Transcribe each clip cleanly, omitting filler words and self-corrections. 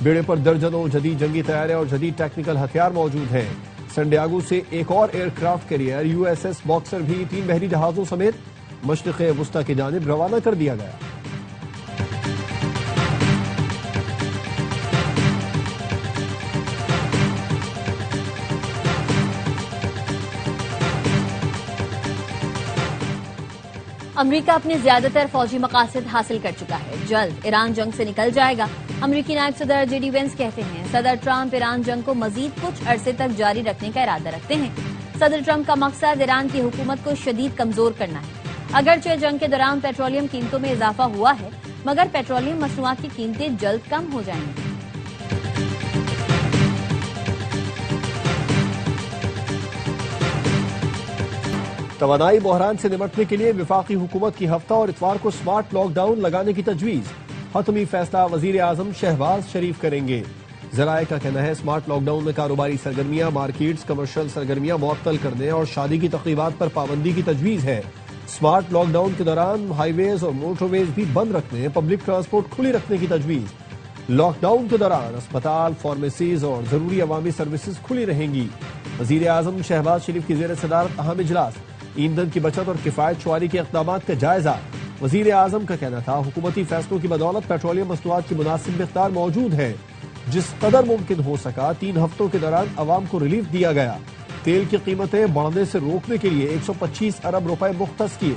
بیڑے پر درجنوں جدید جنگی طیارے اور جدید ٹیکنیکل ہتھیار موجود ہیں۔ سنڈیاگو سے ایک اور aircraft carrier USS Boxer بھی 3 بحری جہازوں سمیت مشرق وسطی کی جانب روانہ کر دیا گیا۔ امریکہ اپنے زیادہ تر فوجی مقاصد حاصل کر چکا ہے، جلد ایران جنگ سے نکل جائے گا۔ امریکی نائب صدر JD وینس کہتے ہیں صدر ٹرمپ ایران جنگ کو مزید کچھ عرصے تک جاری رکھنے کا ارادہ رکھتے ہیں۔ صدر ٹرمپ کا مقصد ایران کی حکومت کو شدید کمزور کرنا ہے۔ اگرچہ جنگ کے دوران پیٹرولیم قیمتوں میں اضافہ ہوا ہے، مگر پیٹرولیم مصنوعات کی قیمتیں جلد کم ہو جائیں گی۔ توانائی بحران سے نمٹنے کے لیے وفاقی حکومت کی ہفتہ اور اتوار کو سمارٹ لاک ڈاؤن لگانے کی تجویز۔ حتمی فیصلہ وزیر اعظم شہباز شریف کریں گے۔ ذرائع کا کہنا ہے سمارٹ لاک ڈاؤن میں کاروباری سرگرمیاں، مارکیٹس، کمرشل سرگرمیاں معطل کرنے اور شادی کی تقریبات پر پابندی کی تجویز ہے۔ سمارٹ لاک ڈاؤن کے دوران ہائی ویز اور موٹر ویز بھی بند رکھنے، پبلک ٹرانسپورٹ کھلی رکھنے کی تجویز۔ لاک ڈاؤن کے دوران اسپتال، فارمیسیز اور ضروری عوامی سروسز کھلی رہیں گی۔ وزیر اعظم شہباز شریف کی زیر صدارت اہم اجلاس، ایندھن کی بچت اور کفایت شماری کے اقدامات کا جائزہ۔ وزیر اعظم کا کہنا تھا حکومتی فیصلوں کی بدولت پیٹرولیم مصنوعات کی مناسب مقدار موجود ہے۔ جس قدر ممکن ہو سکا 3 ہفتوں کے دوران عوام کو ریلیف دیا گیا۔ تیل کی قیمتیں بڑھنے سے روکنے کے لیے 125 ارب روپے مختص کیے۔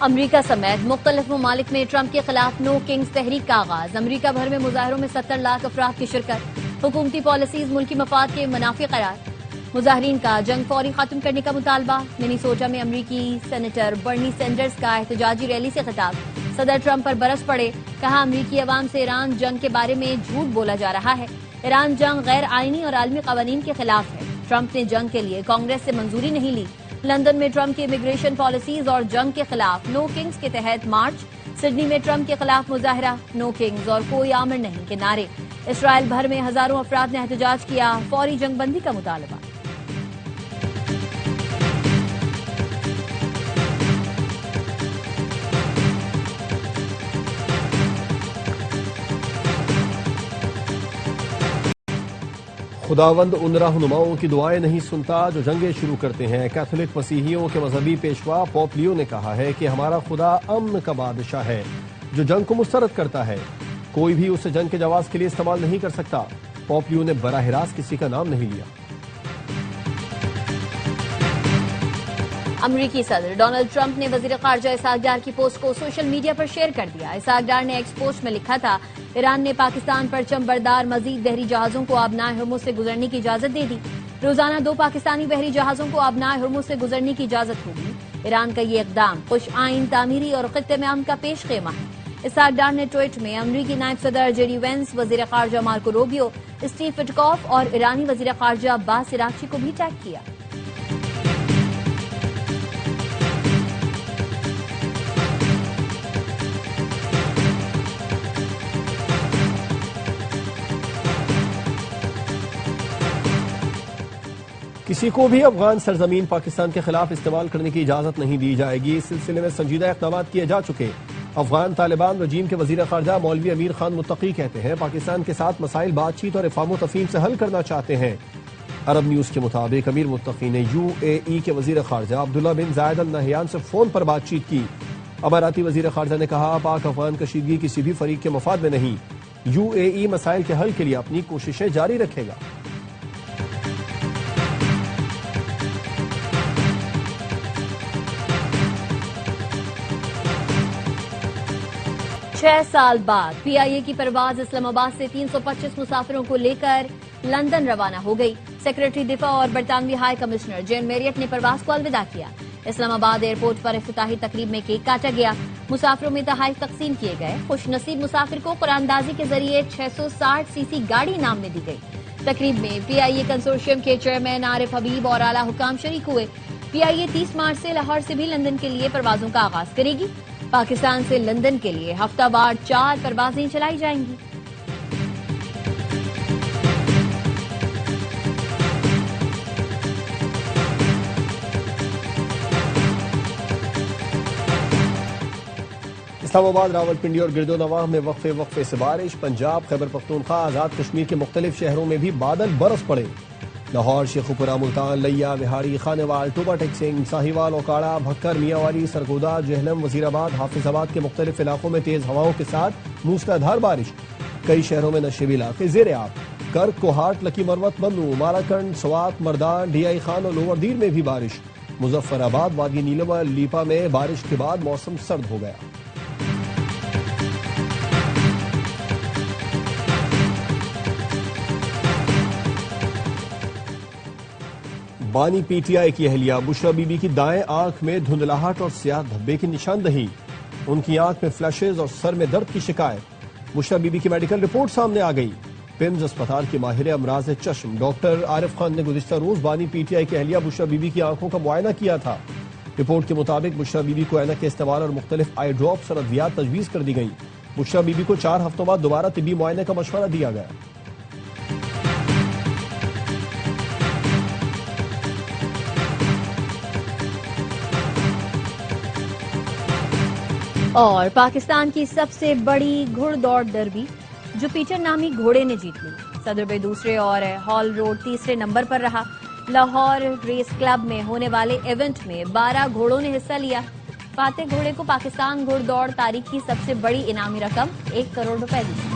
امریکہ سمیت مختلف ممالک میں ٹرمپ کے خلاف نو کنگز تحریک کا آغاز۔ امریکہ بھر میں مظاہروں میں 70 لاکھ افراد کی شرکت۔ حکومتی پالیسیز ملکی مفاد کے منافی قرار۔ مظاہرین کا جنگ فوری ختم کرنے کا مطالبہ۔ منیسوٹا میں امریکی سینیٹر برنی سینڈرز کا احتجاجی ریلی سے خطاب۔ صدر ٹرمپ پر برس پڑے، کہا امریکی عوام سے ایران جنگ کے بارے میں جھوٹ بولا جا رہا ہے۔ ایران جنگ غیر آئینی اور عالمی قوانین کے خلاف ہے۔ ٹرمپ نے جنگ کے لیے کانگریس سے منظوری نہیں لی۔ لندن میں ٹرمپ کی امیگریشن پالیسیز اور جنگ کے خلاف نو کنگز کے تحت مارچ۔ سڈنی میں ٹرمپ کے خلاف مظاہرہ، نو کنگز اور کوئی آمر نہیں کے نعرے۔ اسرائیل بھر میں ہزاروں افراد نے احتجاج کیا، فوری جنگ بندی کا مطالبہ۔ خداوند ان رہنماؤں کی دعائیں نہیں سنتا جو جنگیں شروع کرتے ہیں۔ کیتھولک مسیحیوں کے مذہبی پیشوا پوپ لیو نے کہا ہے کہ ہمارا خدا امن کا بادشاہ ہے جو جنگ کو مسترد کرتا ہے۔ کوئی بھی اسے جنگ کے جواز کے لیے استعمال نہیں کر سکتا۔ پوپ لیو نے براہ راست کسی کا نام نہیں لیا۔ امریکی صدر ڈونلڈ ٹرمپ نے وزیر خارجہ اسحاق ڈار کی پوسٹ کو سوشل میڈیا پر شیئر کر دیا۔ اسحاق ڈار نے ایکس پوسٹ میں لکھا تھا، ایران نے پاکستان پر پرچم بردار مزید بحری جہازوں کو آبنائے ہرمز سے گزرنے کی اجازت دے دی۔ روزانہ 2 پاکستانی بحری جہازوں کو آبنائے ہرمز سے گزرنے کی اجازت ہوگی۔ ایران کا یہ اقدام خوش آئین، تعمیری اور خطے میں امن کا پیش خیمہ ہے۔ اسحاق ڈار نے ٹویٹ میں امریکی نائب صدر JD وینس، وزیر خارجہ مارکو روبیو، اسٹیو وٹکوف اور ایرانی وزیر خارجہ عباس عراقچی کو بھی ٹیگ کیا۔ کسی کو بھی افغان سرزمین پاکستان کے خلاف استعمال کرنے کی اجازت نہیں دی جائے گی۔ اس سلسلے میں سنجیدہ اقدامات کیے جا چکے۔ افغان طالبان رجیم کے وزیر خارجہ مولوی امیر خان متقی کہتے ہیں پاکستان کے ساتھ مسائل بات چیت اور افہام و تفہیم سے حل کرنا چاہتے ہیں۔ عرب نیوز کے مطابق امیر متقی نے UAE کے وزیر خارجہ عبداللہ بن زائد ال نہیان سے فون پر بات چیت کی۔ اماراتی وزیر خارجہ نے کہا پاک افغان کشیدگی کسی بھی فریق کے مفاد میں نہیں۔ UAE مسائل کے حل کے لیے اپنی کوششیں جاری رکھے گا۔ 6 سال بعد PIA کی پرواز اسلام آباد سے 325 مسافروں کو لے کر لندن روانہ ہو گئی۔ سیکرٹری دفاع اور برطانوی ہائی کمشنر جین میریٹ نے پرواز کو الوداع کیا۔ اسلام آباد ایئرپورٹ پر افتتاحی تقریب میں کیک کاٹا گیا، مسافروں میں تحائف تقسیم کیے گئے۔ خوش نصیب مسافر کو قرآن اندازی کے ذریعے 660 cc گاڑی انعام میں دی گئی۔ تقریب میں PIA کنسورشیم کے چیئرمین عارف حبیب اور اعلیٰ حکام شریک ہوئے۔ PIA 30 مارچ سے لاہور سے بھی لندن کے لیے پروازوں کا آغاز کرے گی۔ پاکستان سے لندن کے لیے ہفتہ وار 4 پروازیں چلائی جائیں گی۔ اسلام آباد، راولپنڈی اور گرد و نواح میں وقفے سے بارش. پنجاب، خیبر پختونخوا، آزاد کشمیر کے مختلف شہروں میں بھی بادل برس پڑے. لاہور، شیخوپورہ، ملتان، لیا، بہاڑی، خانوال، ٹوبا ٹیکسنگ، ساہیوال، اوکاڑا، بھکر، میاوالی، سرگودا، جہلم، وزیر آباد، حافظ آباد کے مختلف علاقوں میں تیز ہواؤں کے ساتھ موسلادھار بارش. کئی شہروں میں نشیبی علاقے زیر آب. کرک، کوہاٹ، لکی مروت، بنو، ماراکنڈ، سوات، مردان، ڈی آئی خان اور لوور دیر میں بھی بارش. مظفر آباد، وادی نیلم اور لیپا میں بارش کے بعد موسم سرد ہو گیا. بانی پی ٹی آئی کی اہلیہ بشرا بی بی کی دائیں آنکھ میں دھندلاہٹ اور سیاہ دھبے کی نشاندہی. ان کی آنکھ میں فلیشز اور سر میں درد کی شکایت. بشرا بی بی کی میڈیکل رپورٹ سامنے آ گئی. پمز اسپتال کے ماہر امراض چشم ڈاکٹر عارف خان نے گزشتہ روز بانی پی ٹی آئی کی اہلیہ بشرا بی بی کی آنکھوں کا معائنہ کیا تھا. رپورٹ کے مطابق بشرا بی بی کو اینک کے استعمال اور مختلف آئی ڈراپس اور ادویات تجویز کر دی گئیں. بشرا بی بی کو 4 ہفتوں بعد دوبارہ طبی معائنے کا مشورہ دیا گیا. اور پاکستان کی سب سے بڑی گھڑ دوڑ ڈربی جوپیٹر نامی گھوڑے نے جیت لی. صدر بے دوسرے اور ہال روڈ تیسرے نمبر پر رہا. لاہور ریس کلب میں ہونے والے ایونٹ میں 12 گھوڑوں نے حصہ لیا. فاتح گھوڑے کو پاکستان گھڑ دوڑ تاریخ کی سب سے بڑی انعامی رقم 1 کروڑ روپے دی.